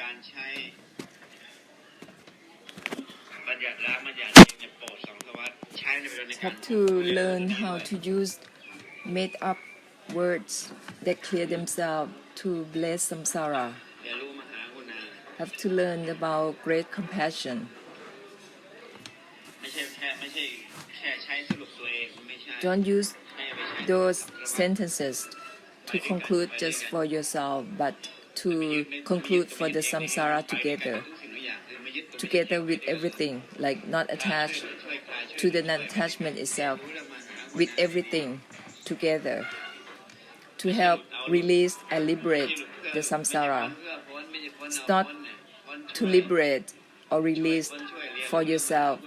การใช้บัญญัติละบัญญัติเนี่ยโปรดสองสวัสดิ์ใช้ในประโยชน์ในการ have to learn how to use made up words that clear themselves to bless samsara. เรียนรู้มหากุณา Have to learn about great compassion. ไม่ใช่แค่ใช้สรุปตัวเองไม่ใช่ Don't use ให้เอาไปใช้ those sentences to conclude just for yourself, but to conclude for the samsara together with everything, like not attached to the non-attachment itself, with everything together, to help release and liberate the samsara. It's not to liberate or release for yourself.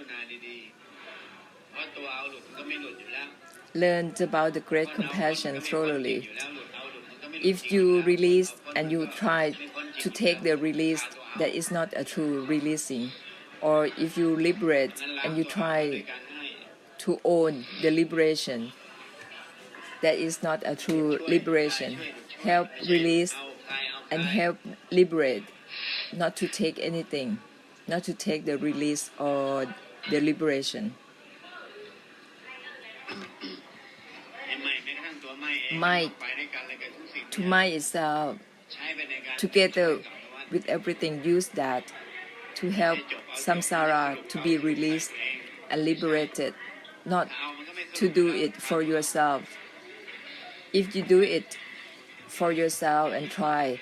Learn about the great compassion thoroughly. If you release and you try to take the release, that is not a true releasing. Or if you liberate and you try to own the liberation, that is not a true liberation. Help release and help liberate, not to take anything, not to take the release or the liberation. Mind, to mind itself, together with everything, use that to help samsara to be released and liberated, not to do it for yourself. If you do it for yourself and try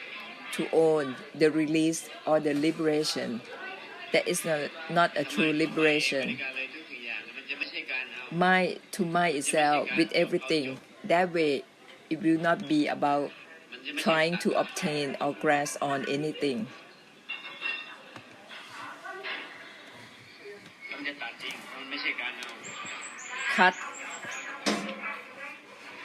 to own the release or the liberation, that is not a true liberation. Mind to mind itself with everything. That way, it will not be about trying to obtain or grasp on anything. Cut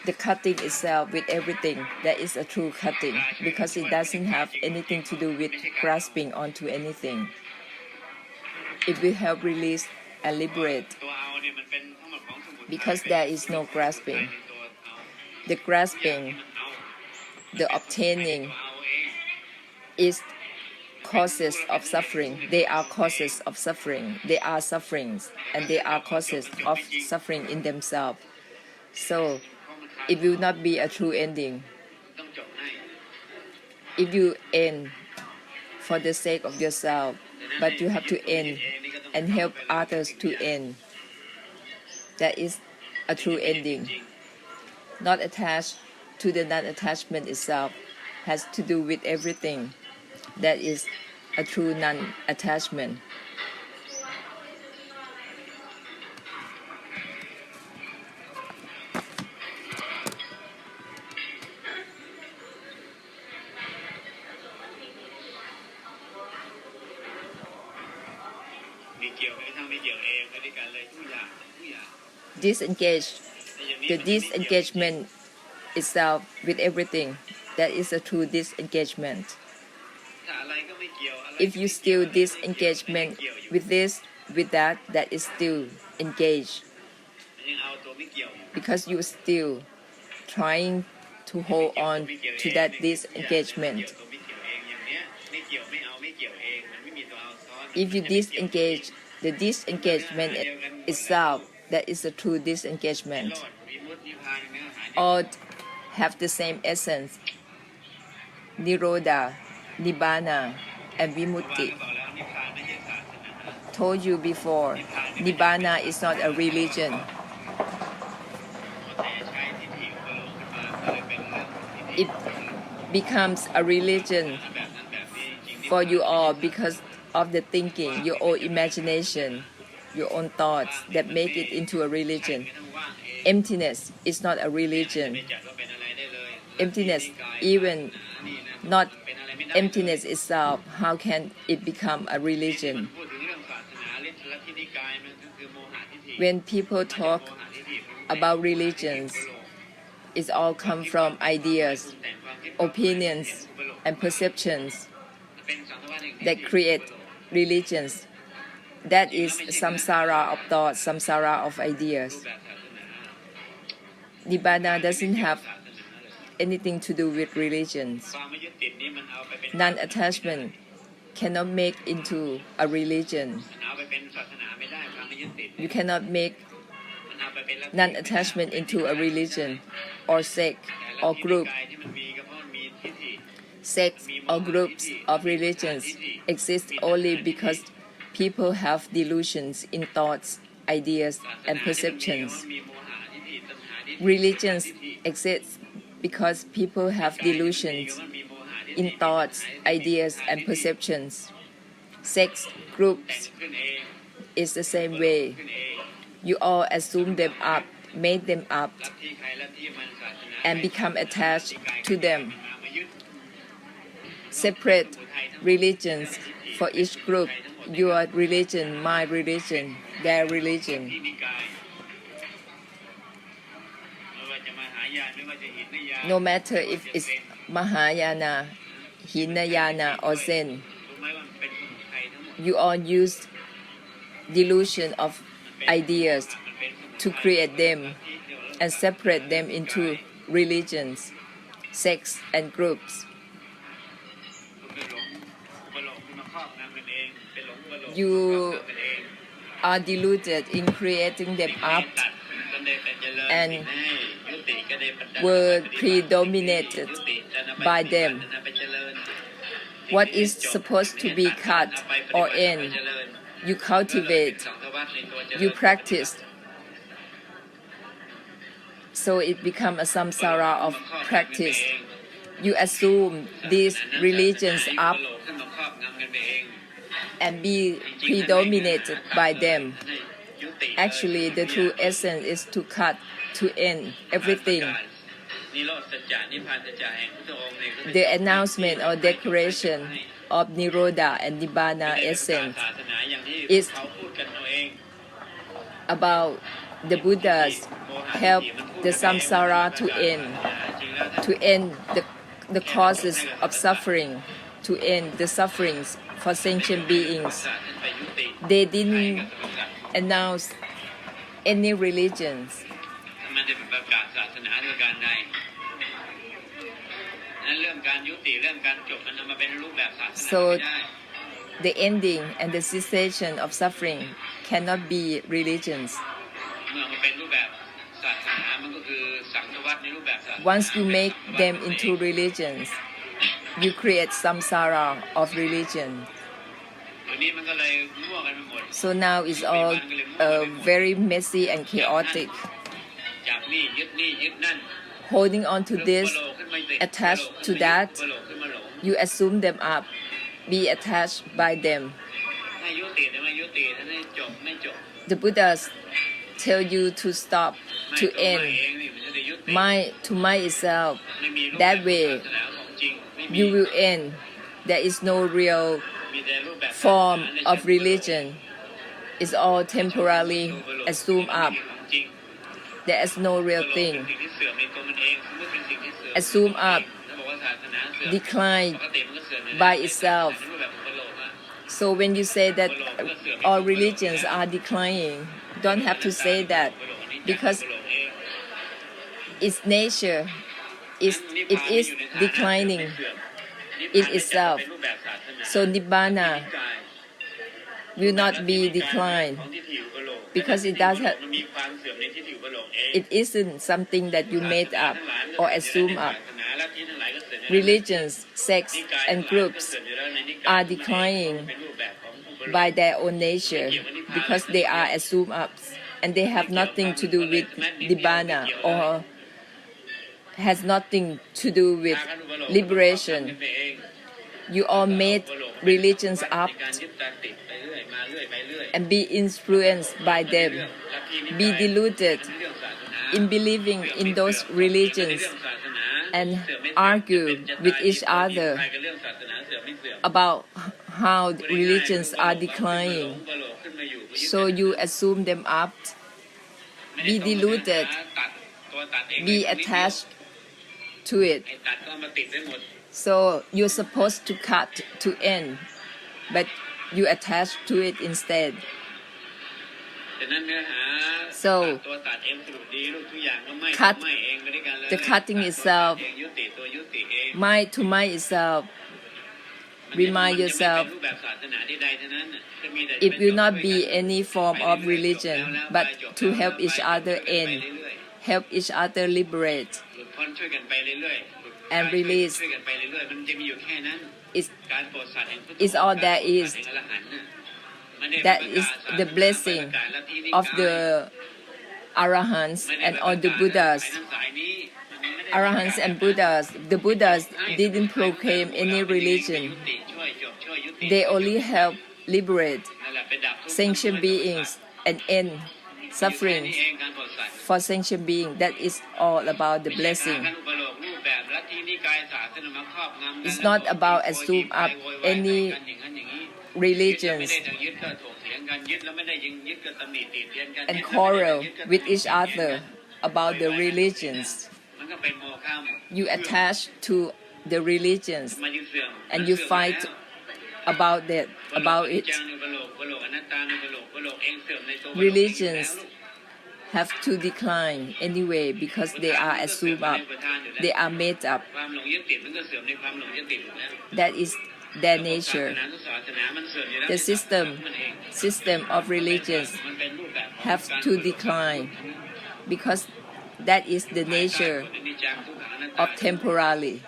the cutting itself with everything. That is a true cutting because it doesn't have anything to do with grasping onto anything. It will help release and liberate because there is no grasping. The grasping, the obtaining is causes of suffering. They are causes of suffering. They are sufferings and they are causes of suffering in themselves. So it will not be a true ending. If you end for the sake of yourself, but you have to end and help others to end, that is a true ending. Not attached to the non-attachment itself, has to do with everything. That is a true non-attachment. Disengage. The disengagement itself with everything, that is a true disengagement. If you still disengagement with this, with that, that is still engaged. Because you are still trying to hold on to that disengagement. If you disengage, the disengagement itself, that is a true disengagement. All have the same essence. Nirodha, Nibbāna, and Vimutti. Told you before, Nibbāna is not a religion. It becomes a religion for you all because of the thinking, your own imagination, your own thoughts that make it into a religion. Emptiness is not a religion. Emptiness, even not emptiness itself, how can it become a religion? When people talk about religions, it all comes from ideas, opinions, and perceptions that create religions. That is samsara of thought, samsara of ideas. Nibbāna doesn't have anything to do with religions. Non-attachment cannot make into a religion. เอาไปเป็นศาสนาไม่ได้ความไม่ยึดติด You cannot make มันเอาไปเป็นลัทธิ non-attachment into a religion or sect or group. ที่มันมีก็เพราะมันมีทิฏฐิ Sects or groups of religions exist only because people have delusions in thoughts, ideas, and perceptions. Religions exist because people have delusions in thoughts, ideas, and perceptions. Sex groups is the same way. You all assume them up, made them up, and become attached to them. Separate religions for each group. Your religion, my religion, their religion. No matter if it's Mahayana, Hinayana, or Zen, you all use delusion of ideas to create them and separate them into religions, sects, and groups. You are deluded in creating them up and were predominated by them. What is supposed to be cut or end, you cultivate, you practice. So it becomes a samsara of practice. You assume these religions up and be predominated by them. Actually, the true essence is to cut, to end everything. The announcement or declaration of Nirodha and Nibbāna essence is about the Buddha's help the samsara to end the causes of suffering, to end the sufferings for sentient beings. They didn't announce any religions. So the ending and the cessation of suffering cannot be religions. Once you make them into religions, you create samsara of religion. So now it's all very messy and chaotic. Holding on to this, attached to that, you assume them up, be attached by them. The Buddhas tell you to stop, to end, to myself. That way, you will end. There is no real form of religion. It's all temporarily assumed up. There is no real thing. Assume up, decline by itself. So when you say that all religions are declining, don't have to say that, because its nature it is declining in itself. So Nibbāna will not be declined because it isn't something that you made up or assume up. Religions, sects, and groups are declining by their own nature because they are assumed up and they have nothing to do with Nibbāna or has nothing to do with liberation. You all made religions up and be influenced by them, be deluded in believing in those religions and argue with each other about how religions are declining. So you assume them up, be deluded, be attached to it. So you're supposed to cut, to end, but you attach to it instead. So the cutting itself, to my itself, Remind yourself, it will not be any form of religion, but to help each other end, help each other liberate and release. It's all there is. That is the blessing of the Arahants and all the Buddhas. Arahants and Buddhas, the Buddhas didn't proclaim any religion. They only help liberate sentient beings and end suffering for sentient beings. That is all about the blessing. It's not about assume up any religions and quarrel with each other about the religions. You attach to the religions and you fight about it. Religions have to decline anyway because they are assumed up. They are made up. That is their nature. The system of religions have to decline because that is the nature of temporary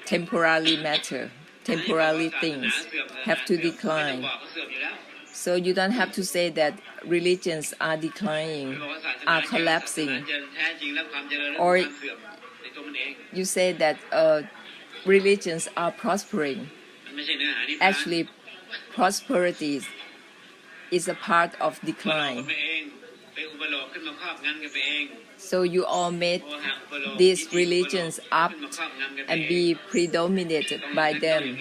matter. Temporary things have to decline. So you don't have to say that religions are declining, are collapsing, or you say that religions are prospering. Actually, prosperity is a part of decline. So you all made these religions up and be predominated by them,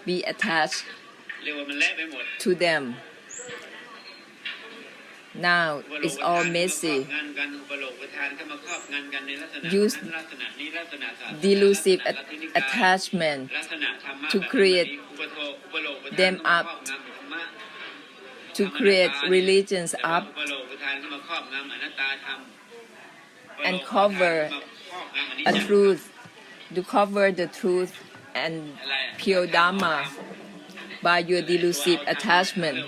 be attached to them. Now it's all messy. Use delusive attachment to create them up, to create religions up and cover a truth, to cover the truth and pure Dharma by your delusive attachment.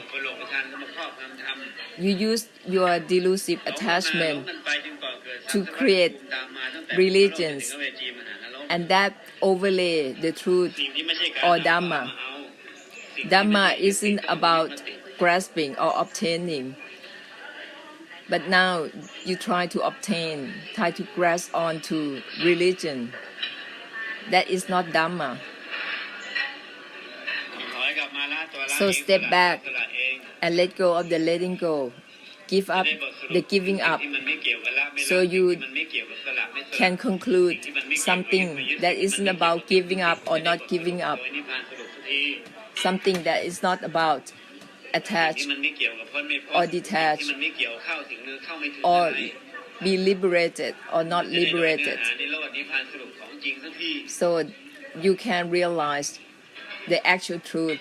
You use your delusive attachment to create religions, and that overlay the truth or Dhamma. Dhamma isn't about grasping or obtaining, but now you try to obtain, try to grasp onto religion. That is not Dhamma. So step back and let go of the letting go. Give up the giving up. So you can conclude something that isn't about giving up or not giving up. Something that is not about attached or detached or be liberated or not liberated. So you can realize the actual truth,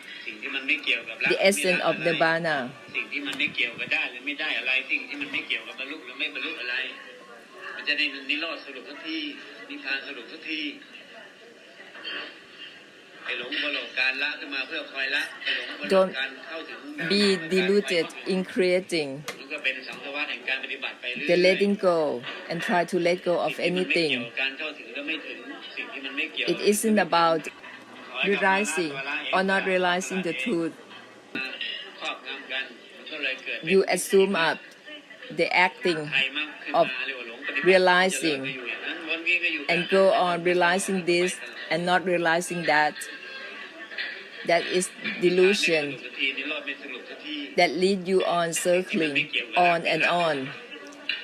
the essence of Nibbāna. Don't be deluded in creating the letting go and try to let go of anything. It isn't about realizing or not realizing the truth. You assume up the acting of realizing and go on realizing this and not realizing that. That is delusion that lead you on circling on and on.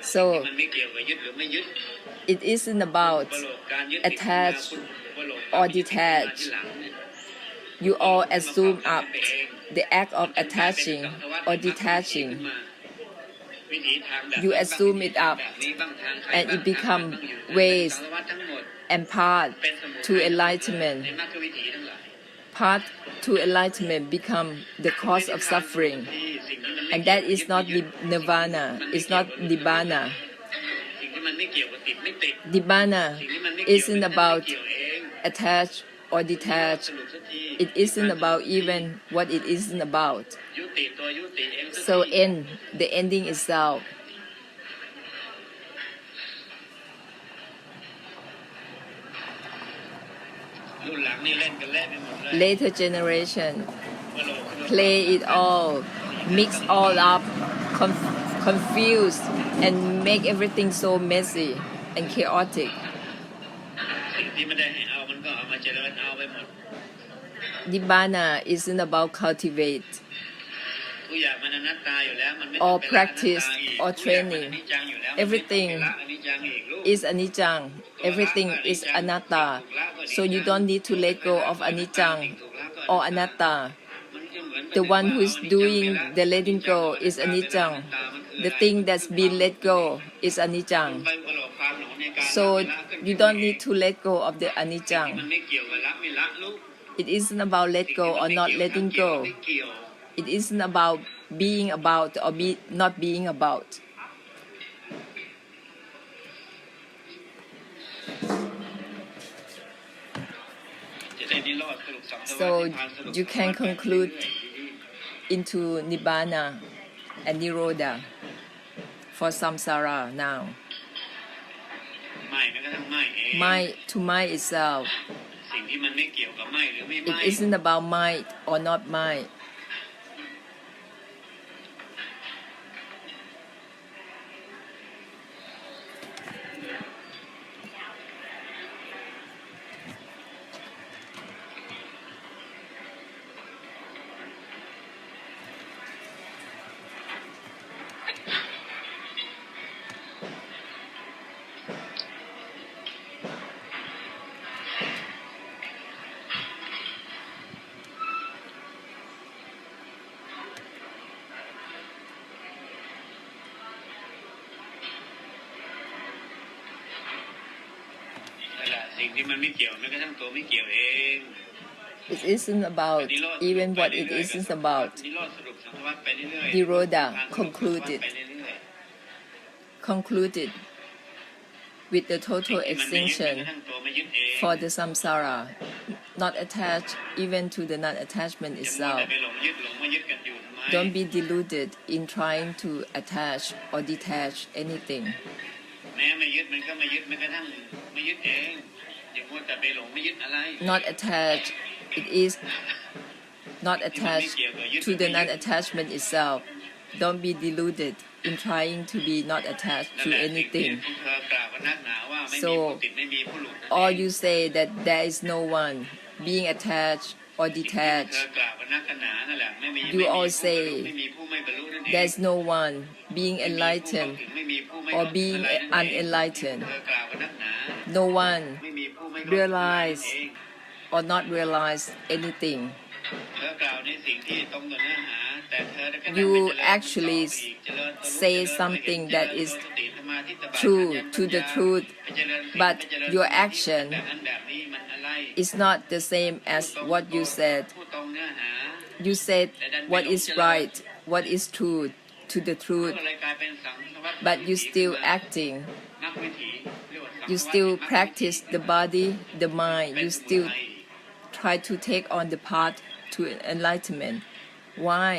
So it isn't about attach or detach. You all assume up the act of attaching or detaching. You assume it up and it becomes ways and path to enlightenment. Path to enlightenment become the cause of suffering. And that is not Nirvana, it's not Nibbāna. Nibbāna isn't about attach or detached. It isn't about even what it isn't about. ยุติตัวยุติเองสัก So ที end the ending itself. รุ่นหลังนี่เล่นกันเละไปหมดเลย Later generation กะโหลกกะโหลก play it all, mix all up, confuse, and make everything so messy and chaotic. สิ่งที่ไม่ได้ให้เอามันก็เอามาเจริญเอาไปหมด Nibbāna isn't about cultivate ทุกอย่างมันอนัตตาอยู่แล้วมันไม่ or ต้องไปละอนัตตา practice อีก or ทุกอย่างมันอ training. นิจจังอยู่แล้วมันไม่ต้อง Everything ไปละอนิจจังอีกลูก is anicang. Everything is anatta. So you don't need to let go of anicang or anatta. The one who is doing the letting go is anicang. The thing that's been let go is anicang. So you don't need to let go of the anicang. มันไม่เกี่ยวกับละไม่ละลูก It isn't about let go or not letting go. It isn't about being about or not being about. So you can conclude into Nibbāna and Nirodha for samsara now. ไม่แม้กระทั่งไม่เอง Mind to mind itself. สิ่งที่มันไม่เกี่ยวกับไม่หรือไม่ It ไม่ isn't about mind or not mind.สิ่งที่มันไม่เกี่ยวแม้กระทั่งตัวไม่เกี่ยวเอง It isn't about even what it isn't about. นิโรธสรุปสังสารวัฏไปเรื่อยๆ Nirodha concluded ไปเรื่อย concluded with the ๆ total สิ่งที่มันไม่ยึดแม้ extinction กระทั่งตัวไม่ยึดเอง for the samsara, not attached even to the non-attachment จะมัว itself. แต่ไปหลงยึดหลงมายึดกันอยู่ทำไม Don't be deluded in trying to attach or detach anything. แม้ไม่ยึดมันก็ไม่ยึดแม้กระทั่งไม่ยึดเองอย่ามัวแต่ไปหลงไม่ยึดอะไร Not attached, it is not attached to the non-attachment itself. Don't be deluded in trying to be not attached นั่น to แหละสิ่งที่ anything. พวกเธอกล่าวกันนักหนาว่าไม่มี So ผู้ติดไม่มีผู้หลุด Or you say that there is no one being attached or เธ detached. อกล่าวกันนักหนานั่นแหละไม่มี You ไม่มี all ผู้ say ไม่มีผู้ไม่บรรลุนั่นเอง There's no one being ไม่มีผู้เข้า enlightened ถึงไม่มีผู้ไม่ or เข้าถึง being อะไรนั่นเอง unenlightened. เธอกล่าวกันนักหนา No one ไม่มีผู้ไม่เข้าถึงอะไรนั่น realize เอง or not realize anything. เธอกล่าวในสิ่งที่ตรงกับเนื้อหาแต่เธอได้ก็นั่ง You ไม่เจริญ actually ต่ออีกเจริญต่อรู้ say เจริญ something เจริญ that is สติสมาธิตบะ true ปัญญา to the truth, ไปเจริญสิ่ง but ไปเจริญ your สมาธิ action แบบนั้นแบบนี้มันอะไร is not the same as what you said. พูดตรงเนื้อหา You said what is right, what is true to the ก็ truth, เลยกลายเป็นสังสารวัฏ but you still acting. นักวิถีเรียกว่าสังสารวัฏ You still นักวิถี practice the body, the mind. เป็น You สมุ still ทัย try to take on the path to enlightenment. Why?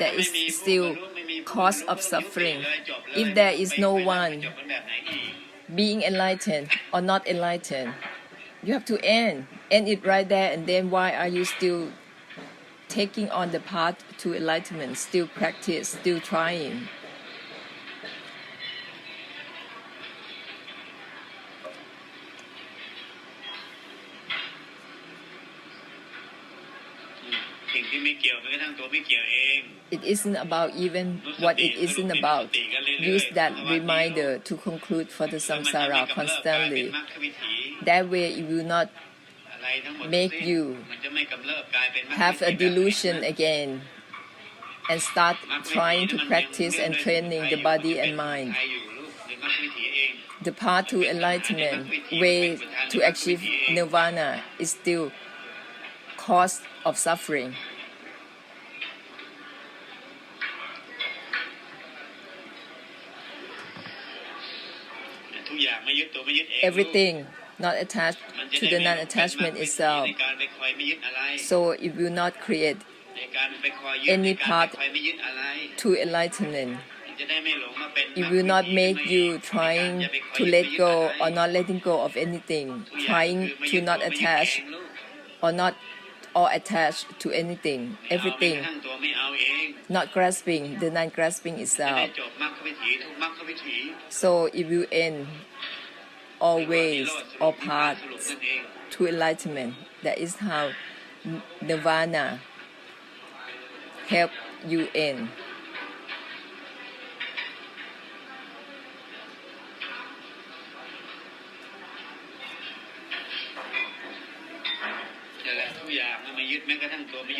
There is still cause of suffering. If there is no one being enlightened or not enlightened, you have to end it right there. And then why are you still taking on the path to enlightenment? Still practice, still trying. It isn't about even what it isn't about. Use that reminder to conclude for the samsara constantly. That way it will not make you have a delusion again and start trying to practice and training the body and mind. The path to enlightenment, way to achieve nirvana is still cause of suffering. Everything not attached to the non-attachment itself. So it will not create any path to enlightenment. It will not make you trying to let go or not letting go of anything, trying to not attach or not or attached to anything, everything, not grasping, the non-grasping itself. So it will end all ways, all paths to enlightenment. That is how Nibbāna help you end.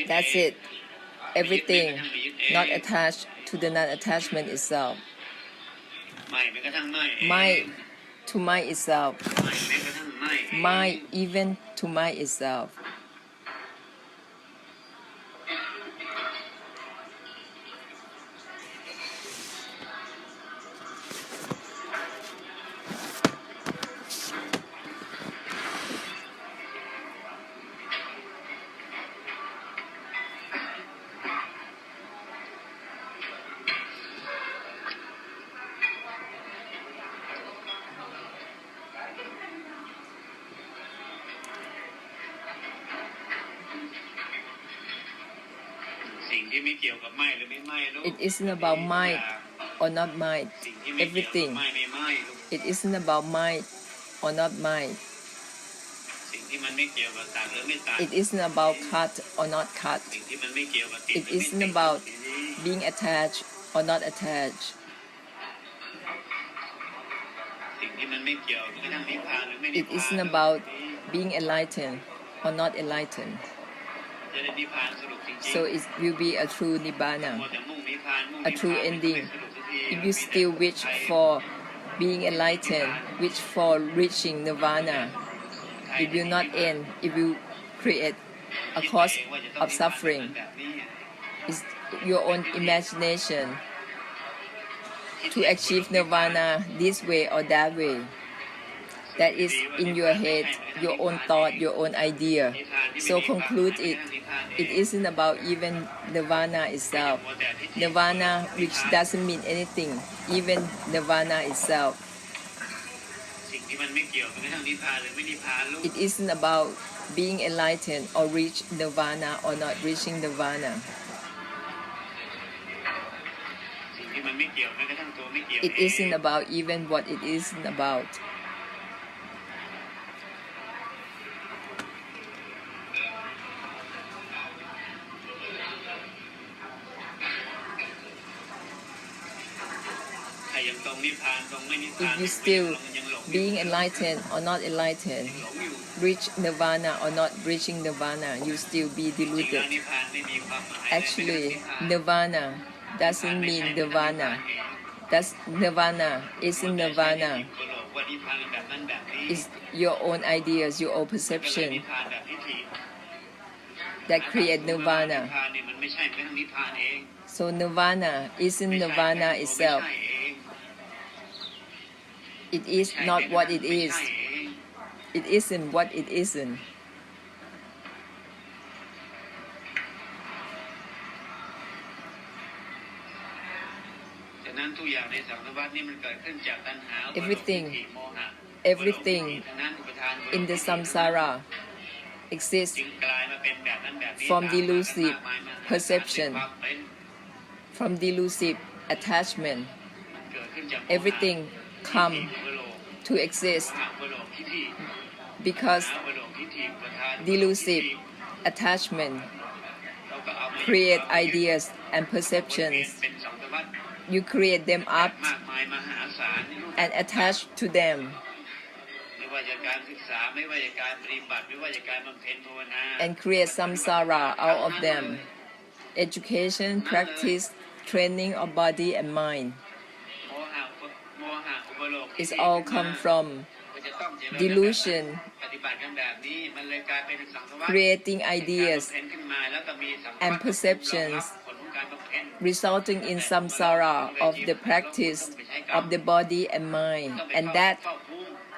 That's it. Everything not attached to the non-attachment itself. Mind to mind itself. Mind even to mind itself. It isn't about mind or not mind. Everything. It isn't about mind or not mind. It isn't about cut or not cut. It isn't about being attached or not attached. It isn't about being enlightened or not enlightened. So it will be a true Nibbāna, a true ending. If you still wish for being enlightened, wish for reaching Nibbāna, it will not end. It will create a cause of suffering. It's your own imagination to achieve Nibbāna this way or that way. That is in your head, your own thought, your own idea. So conclude it. It isn't about even Nibbāna itself. Nibbāna, which doesn't mean anything, even Nibbāna itself. It isn't about being enlightened or reach Nibbāna or not reaching Nibbāna. It isn't about even what it isn't about. If you still being enlightened or not enlightened, reach Nibbāna or not reaching Nibbāna, you still be deluded. Actually, Nibbāna doesn't mean Nibbāna. That's Nibbāna isn't Nibbāna. It's your own ideas, your own perception that create Nibbāna. So Nibbāna isn't Nibbāna itself. It is not what it is. It isn't what it isn't. Everything in the samsara exists from delusive perception, from delusive attachment. Everything come to exist because delusive attachment create ideas and perceptions. You create them up and attach to them and create samsara out of them. Education, practice, training of body and mind is all come from delusion, creating ideas and perceptions, resulting in samsara of the practice of the body and mind, and that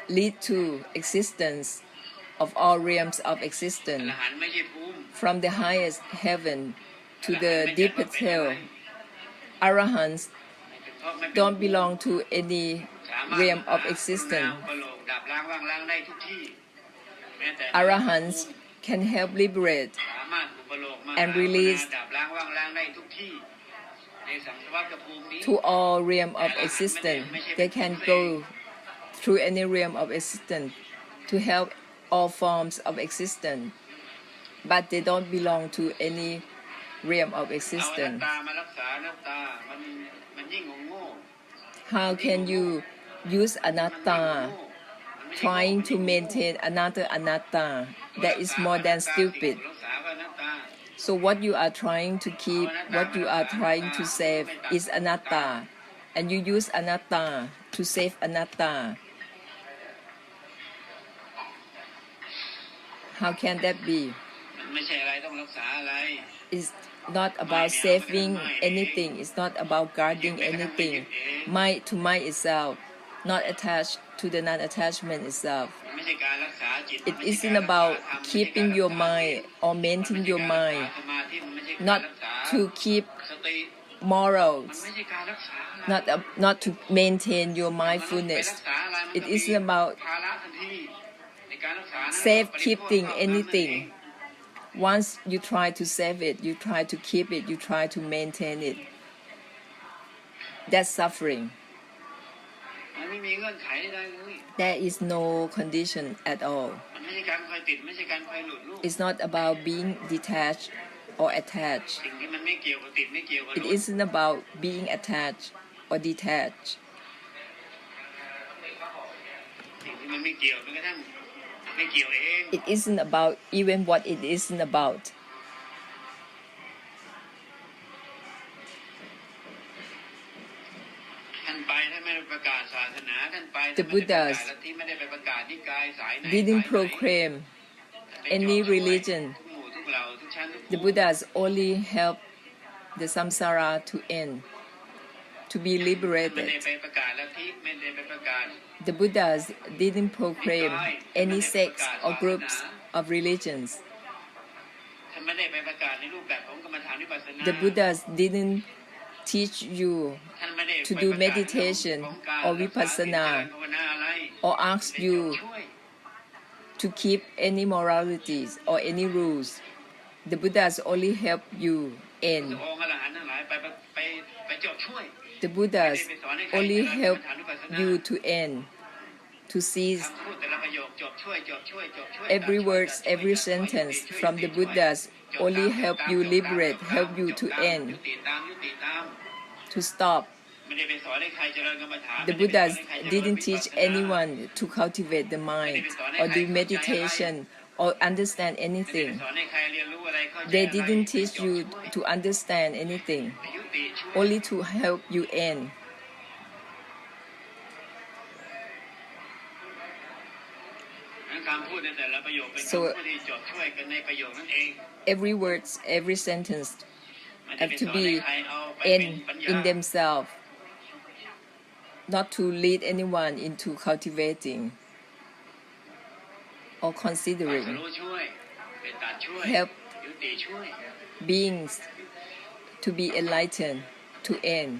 lead to existence of all realms of อร existence, หันต์ไม่ใช่ภูมิ from the highest heaven to the deepest hell. Arahants เพราะไม่เป็น don't belong to any สามารถ realm of กรุณา existence. อุปโลกดับล้างว่างล้างได้ทุกที่แม้แต่ Arahants can help liberate สามารถอุปโลกมา and release ดับล้างว่างล้างได้ทุกที่ในสังสารวัฏภูมินี้ to all realm of existence. They can go through any realm of existence to help all forms of existence, but they don't belong to any realm of เอาอนัต existence. ตามารักษาอนัตตามันยิ่งโง่ How can you use anatta trying to maintain another anatta? That is more than stupid. รักษาอนัตตา So what you are trying to keep, what you are trying to save is anatta, and you use anatta to save anatta. How can that be? มันไม่ใช่อะไรต้องรักษาอะไร It's not about saving anything. It's not about guarding anything. Mind to mind itself, not attached to the non-attachment itself. มันไม่ใช่การรักษาจิต It isn't about keeping your mind or maintaining your mind, สมาธิมันไม่ใช่การ not รักษา to keep สติ morals, มันไม่ใช่การรักษาอะไร not to maintain your ไปรั mindfulness. กษาอะไรมัน It ก็มี isn't about ภาระทันทีในการรักษานั้น safekeeping ปริโภค anything. Once you try to save it, you try to keep it, you try to maintain it. That's suffering. มันไม่มีเงื่อนไขใดเลย There is no condition at all. มันไม่ใช่การคอยติดไม่ใช่การคอยหลุดลูก It's not about being detached or attached. สิ่งที่มันไม่เกี่ยวกับติดไม่เกี่ยวกับห It ลุด isn't about being attached or detached. สิ่งที่มันไม่เกี่ยวแม้กระทั่งไม่เกี่ยวเอง It isn't about even what it isn't about. ท่านไปท่านไม่ได้ประกาศศาสนาท่านไป The Buddhas ที่ไม่ได้ไปประกาศนิกายสายไหน didn't สายไหน proclaim ไป any เจาะช่วย religion. ทุกหมู่ทุกเหล่าทุกชั้นทุก The ภูมิ Buddhas only help the samsara to end, to be ไม่ได้ liberated. ไปประกาศลัทธิไม่ได้ไปประกาศ The Buddhas didn't proclaim any sects or groups of religions. ท่านไม่ได้ไปประกาศในรูปแบบของกรรมฐานวิปัสสนา The Buddhas didn't teach you ท่านไม่ได้ to ไป do ประกาศ meditation ของการ or รักษาศีล vipassana ภาวนาอะไร or ask ได้ you ช่วย to keep any moralities or any rules. The Buddhas only help you พระ end. องค์อรหันต์ทั้งหลายไปเจาะช่วย The Buddhas only help you to end, to cease คำพูดแต่ละประโยคจบช่วยจบช่วยจบช่วย every word, every sentence from the Buddhas only help you liberate, help you to end, ยุติตามยุติตาม to stop. ไม่ได้ไปสอนให้ใครเจริญกรรมฐาน The Buddhas didn't teach anyone to cultivate the mind or do meditation or understand ไม่ได้ไป anything. สอนให้ใครเรียนรู้อะไรเข้าใจ They อะไร didn't teach จบ you ช่วย to understand anything, ยุติช่วย only to help you end. คำพูดในแต่ละประโยคเป็นคำ So พูดที่จบช่วยกันในประโยคนั้นเอง every word, every sentence ไม่ได้ have ไป to สอนให้ be ใครเอาไปเป็น end ปัญญา in themselves, not to lead anyone into cultivating or ตัด considering รู้ช่วยเป็นตัดช่วย help ยุติช่วย beings to be enlightened, to end.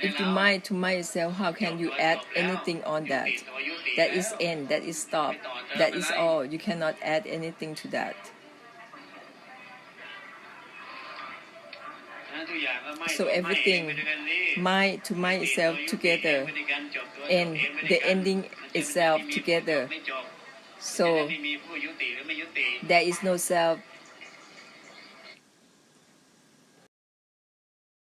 If you mind to mind itself, how can you add anything on that? That is end, that is stop, that is all. You cannot add anything to that. So everything, mind to mind itself together, and the ending itself together. So there is no self